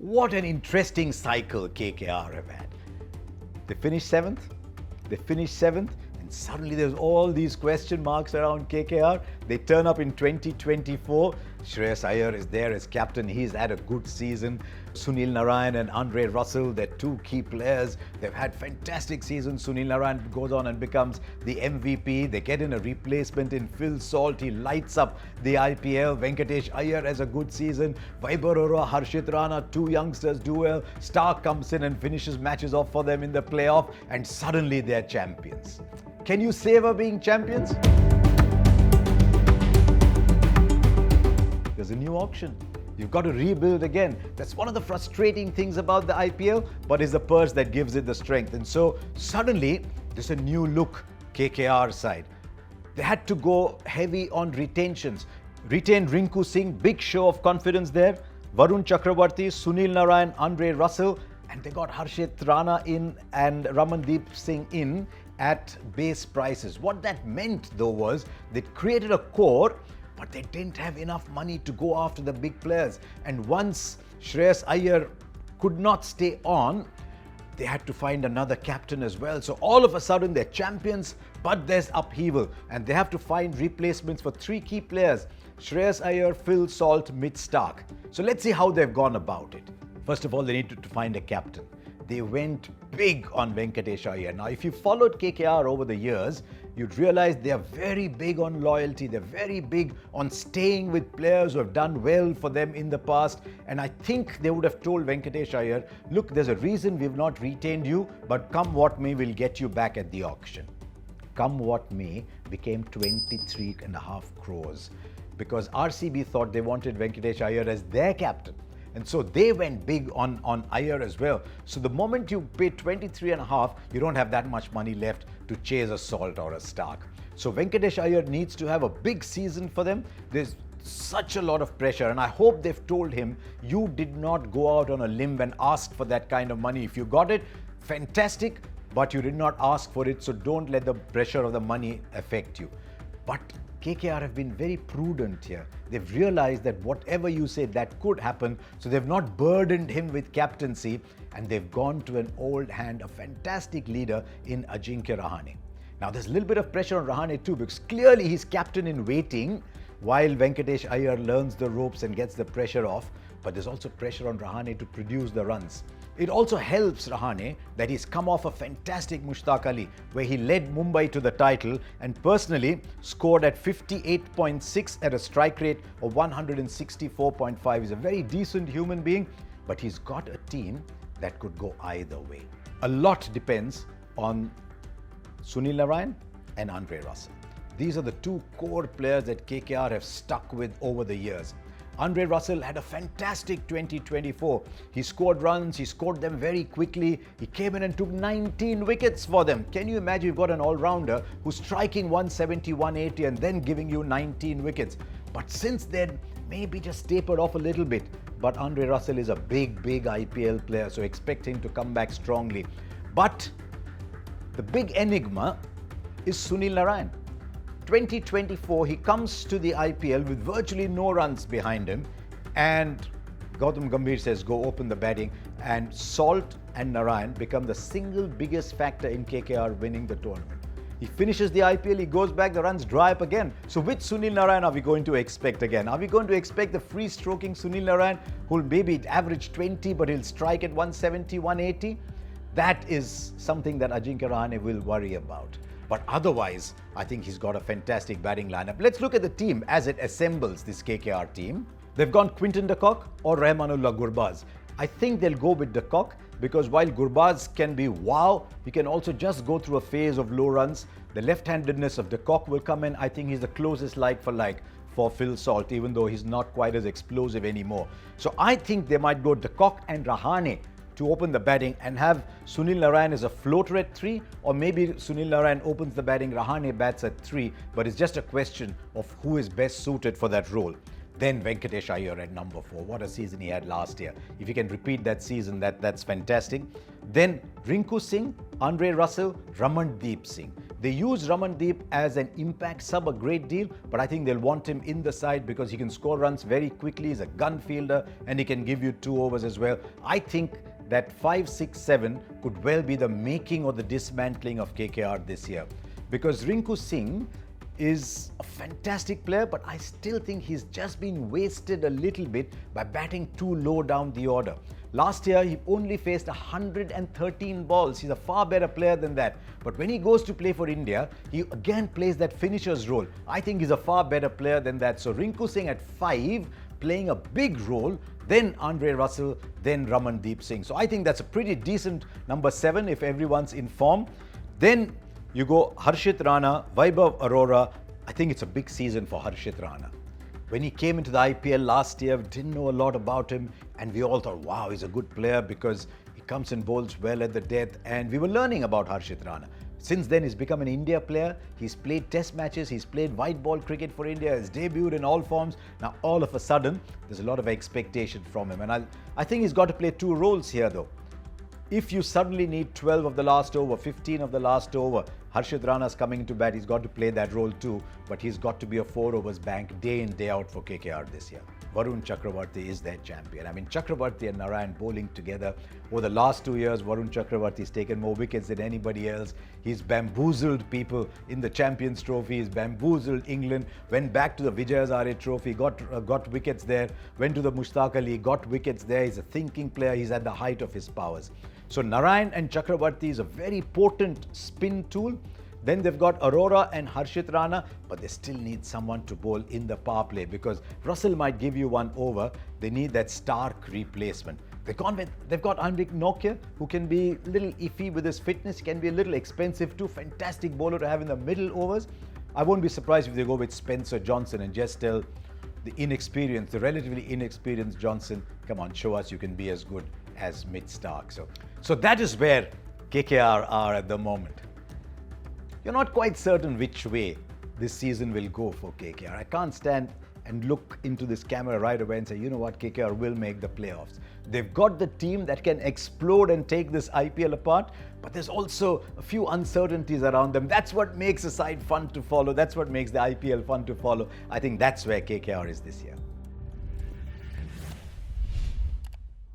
What an interesting cycle KKR have had. They finished seventh. And suddenly there's all these question marks around KKR. They turn up in 2024. Shreyas Iyer is there as captain. He's had a good season. Sunil Narine and Andre Russell, they're two key players. They've had fantastic seasons. Sunil Narine goes on and becomes the MVP. They get in a replacement in Phil Salt. He lights up the IPL. Venkatesh Iyer has a good season. Vaibhav Arora, Harshit Rana, two youngsters do well. Starc comes in and finishes matches off for them in the playoff. And suddenly they're champions. Can you savor being champions? There's a new auction. You've got to rebuild again. That's one of the frustrating things about the IPL, but it's the purse that gives it the strength. And so suddenly, there's a new look KKR side. They had to go heavy on retentions. Retained Rinku Singh, big show of confidence there. Varun Chakravarti, Sunil Narine, Andre Russell, and they got Harshit Rana in and Ramandeep Singh in at base prices. What that meant though was they created a core, but they didn't have enough money to go after the big players. And once Shreyas Iyer could not stay on, they had to find another captain as well. So all of a sudden they're champions, but there's upheaval and they have to find replacements for three key players: Shreyas Iyer, Phil Salt, Starc. So let's see how they've gone about it. First of all, they needed to find a captain. They went big on Venkatesh Iyer. Now, if you followed KKR over the years, you'd realize they are very big on loyalty. They're very big on staying with players who have done well for them in the past. And I think they would have told Venkatesh Iyer, look, there's a reason we've not retained you, but come what may, we'll get you back at the auction. Come what may became 23.5 crores because RCB thought they wanted Venkatesh Iyer as their captain. And so they went big on Iyer as well. So the moment you pay 23.5, you don't have that much money left to chase a Salt or a Starc. So Venkatesh Iyer needs to have a big season for them. There's such a lot of pressure, and I hope they've told him, you did not go out on a limb and ask for that kind of money. If you got it, fantastic, but you did not ask for it, so don't let the pressure of the money affect you. But KKR have been very prudent here. They've realized that whatever you say, that could happen. So they've not burdened him with captaincy, and they've gone to an old hand, a fantastic leader in Ajinkya Rahane. Now there's a little bit of pressure on Rahane too, because clearly he's captain in waiting while Venkatesh Iyer learns the ropes and gets the pressure off. But there's also pressure on Rahane to produce the runs. It also helps Rahane that he's come off a fantastic Mushtaq Ali, where he led Mumbai to the title and personally scored at 58.6 at a strike rate of 164.5. He's a very decent human being, but he's got a team that could go either way. A lot depends on Sunil Narine and Andre Russell. These are the two core players that KKR have stuck with over the years. Andre Russell had a fantastic 2024. He scored runs, he scored them very quickly. He came in and took 19 wickets for them. Can you imagine you've got an all-rounder who's striking 170, 180 and then giving you 19 wickets. But since then, maybe just tapered off a little bit. But Andre Russell is a big IPL player, so expect him to come back strongly. But the big enigma is Sunil Narine. 2024, he comes to the IPL with virtually no runs behind him, and Gautam Gambhir says, go open the batting, and Salt and Narine become the single biggest factor in KKR winning the tournament. He finishes the IPL, he goes back, the runs dry up again. So which Sunil Narine are we going to expect again? Are we going to expect the free-stroking Sunil Narine, who'll maybe average 20, but he'll strike at 170, 180? That is something that Ajinkya Rahane will worry about. But otherwise, I think he's got a fantastic batting lineup. Let's look at the team as it assembles, this KKR team. They've gone Quinton de Kock or Rahmanullah Gurbaz. I think they'll go with de Kock because while Gurbaz can be wow, he can also just go through a phase of low runs. The left-handedness of de Kock will come in. I think he's the closest like for like for Phil Salt, even though he's not quite as explosive anymore. So I think they might go de Kock and Rahane to open the batting and have Sunil Narine as a floater at 3, or maybe Sunil Narine opens the batting, Rahane bats at 3, but it's just a question of who is best suited for that role. Then Venkatesh Iyer at number 4. What a season he had last year. If he can repeat that season, that's fantastic. Then Rinku Singh, Andre Russell, Ramandeep Singh. They use Ramandeep as an impact sub a great deal, but I think they'll want him in the side because he can score runs very quickly. He's a gun fielder and he can give you 2 overs as well. I think that 5, 6, 7 could well be the making or the dismantling of KKR this year. Because Rinku Singh is a fantastic player, but I still think he's just been wasted a little bit by batting too low down the order. Last year, he only faced 113 balls. He's a far better player than that. But when he goes to play for India, he again plays that finisher's role. I think he's a far better player than that. So Rinku Singh at 5, playing a big role, then Andre Russell, then Ramandeep Singh. So I think that's a pretty decent number 7 if everyone's in form. Then you go Harshit Rana, Vaibhav Arora. I think it's a big season for Harshit Rana. When he came into the IPL last year, we didn't know a lot about him, and we all thought, wow, he's a good player because he comes and bowls well at the death, and we were learning about Harshit Rana. Since then, he's become an India player. He's played test matches. He's played white ball cricket for India. He's debuted in all forms. Now, all of a sudden, there's a lot of expectation from him. And I think he's got to play 2 roles here, though. If you suddenly need 12 of the last over, 15 of the last over, Harshit Rana's coming into bat, he's got to play that role too, but he's got to be a 4 overs bank day in, day out for KKR this year. Varun Chakravarti is their champion. I mean, Chakravarti and Narayan bowling together. Over the last 2 years, Varun Chakravarti's taken more wickets than anybody else. He's bamboozled people in the Champions Trophy. He's bamboozled England. Went back to the Vijay Hazare Trophy, got wickets there. Went to the Mushtaq Ali, got wickets there. He's a thinking player. He's at the height of his powers. So Narayan and Chakravarti is a very potent spin tool. Then they've got Arora and Harshit Rana, but they still need someone to bowl in the power play because Russell might give you 1 over. They need that Starc replacement. They've got Anvik Nokia, who can be a little iffy with his fitness, can be a little expensive too. Fantastic bowler to have in the middle overs. I won't be surprised if they go with Spencer Johnson and just tell the relatively inexperienced Johnson, come on, show us you can be as good as Mitch Starc. So that is where KKR are at the moment. You're not quite certain which way this season will go for KKR. I can't stand and look into this camera right away and say, you know what, KKR will make the playoffs. They've got the team that can explode and take this IPL apart, but there's also a few uncertainties around them. That's what makes a side fun to follow. That's what makes the IPL fun to follow. I think that's where KKR is this year.